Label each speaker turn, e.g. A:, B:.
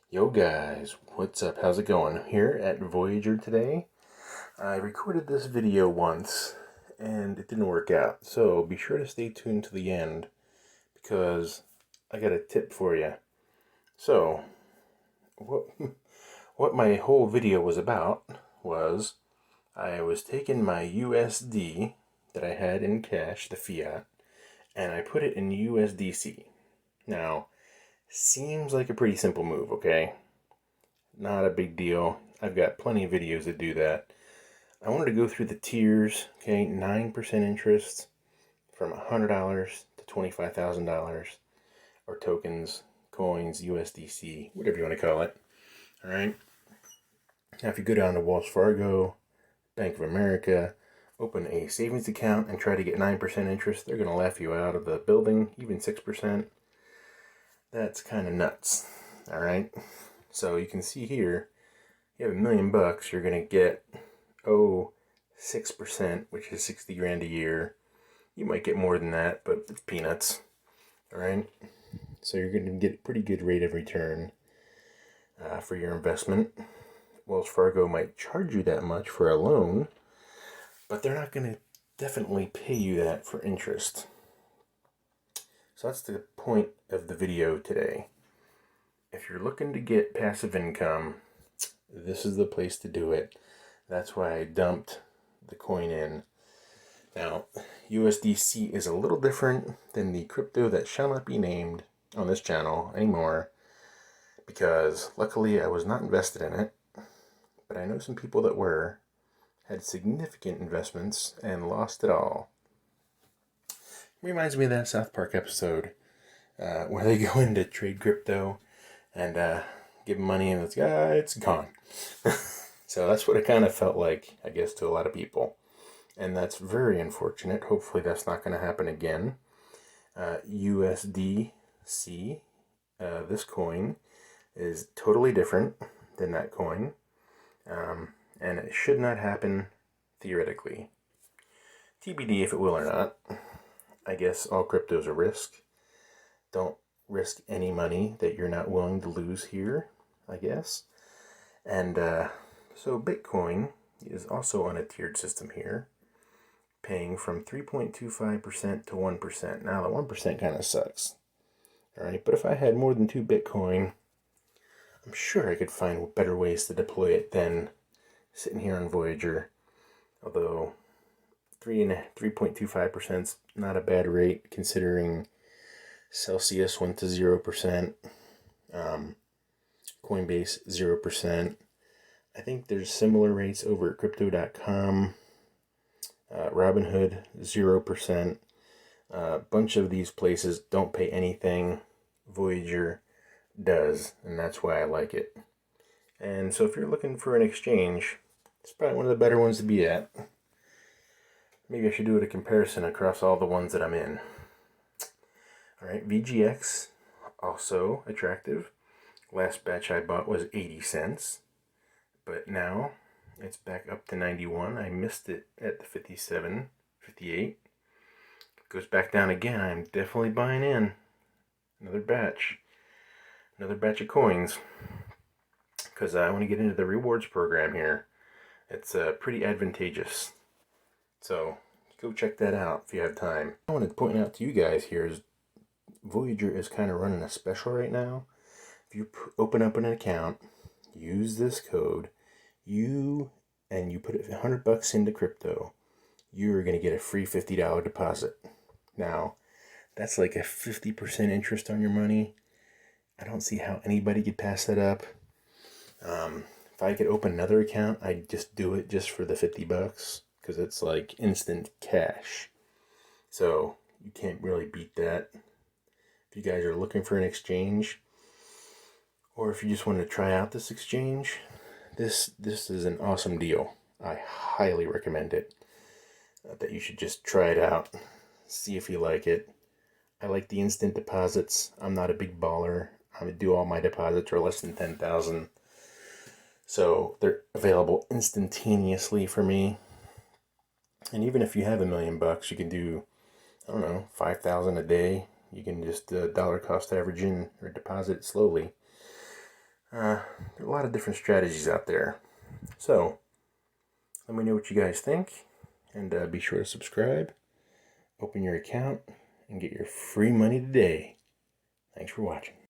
A: Yo guys, what's up? How's it going? Here at Voyager today. I recorded this video once and it didn't work out. So be sure to stay tuned to the end because I got a tip for you. So, what what my whole video was about was I was taking my USD that I had in cash, the fiat, and I put it in USDC. Now, seems like a pretty simple move, okay? Not a big deal. I've got plenty of videos that do that. I wanted to go through the tiers, okay? 9% interest from $100 to $25,000, or tokens, coins, USDC, whatever you want to call it. All right. Now, if you go down to Wells Fargo, Bank of America, open a savings account and try to get 9% interest, they're going to laugh you out of the building, even 6%. That's kind of nuts. All right. So you can see here, you have $1 million, you're going to get, 6%, which is 60 grand a year. You might get more than that, but it's peanuts. All right. So you're going to get a pretty good rate of return for your investment. Wells Fargo might charge you that much for a loan, but they're not going to definitely pay you that for interest. So that's the point of the video today. If you're looking to get passive income, this is the place to do it. That's why I dumped the coin in. Now, USDC is a little different than the crypto that shall not be named on this channel anymore, because luckily I was not invested in it, but I know some people that were, had significant investments and lost it all. Reminds me of that South Park episode where they go in to trade crypto and give money and it's gone. So that's what it kind of felt like, I guess, to a lot of people. And that's very unfortunate. Hopefully that's not going to happen again. USDC, this coin, is totally different than that coin. And it should not happen theoretically. TBD if it will or not. I guess all crypto is a risk. Don't risk any money that you're not willing to lose here, I guess. And so Bitcoin is also on a tiered system here, paying from 3.25% to 1%. Now the 1% kind of sucks. All right, but if I had more than 2 Bitcoin, I'm sure I could find better ways to deploy it than sitting here on Voyager. Although 3.25% is not a bad rate considering Celsius went to 0%, Coinbase 0%. I think there's similar rates over at crypto.com, Robinhood 0%. A bunch of these places don't pay anything. Voyager does, and that's why I like it. And so if you're looking for an exchange, it's probably one of the better ones to be at. Maybe I should do a comparison across all the ones that I'm in. All right, VGX, also attractive. Last batch I bought was 80 cents, but now it's back up to 91. I missed it at the 57, 58. It goes back down again. I'm definitely buying in. Another batch of coins, because I want to get into the rewards program here. It's pretty advantageous. So go check that out if you have time. I want to point out to you guys here is Voyager is kind of running a special right now. If you open up an account, use this code, you put $100 into crypto, you're going to get a free $50 deposit. Now, that's like a 50% interest on your money. I don't see how anybody could pass that up. If I could open another account, I'd just do it just for the $50 because it's like instant cash. So you can't really beat that. If you guys are looking for an exchange, or if you just want to try out this exchange, this is an awesome deal. I highly recommend it. That you should just try it out, see if you like it. I like the instant deposits. I'm not a big baller. I would do all my deposits are less than 10,000. So they're available instantaneously for me. And even if you have $1 million, you can do, I don't know, 5,000 a day. You can just dollar cost average in or deposit slowly. There are a lot of different strategies out there. So, let me know what you guys think, and be sure to subscribe, open your account, and get your free money today. Thanks for watching.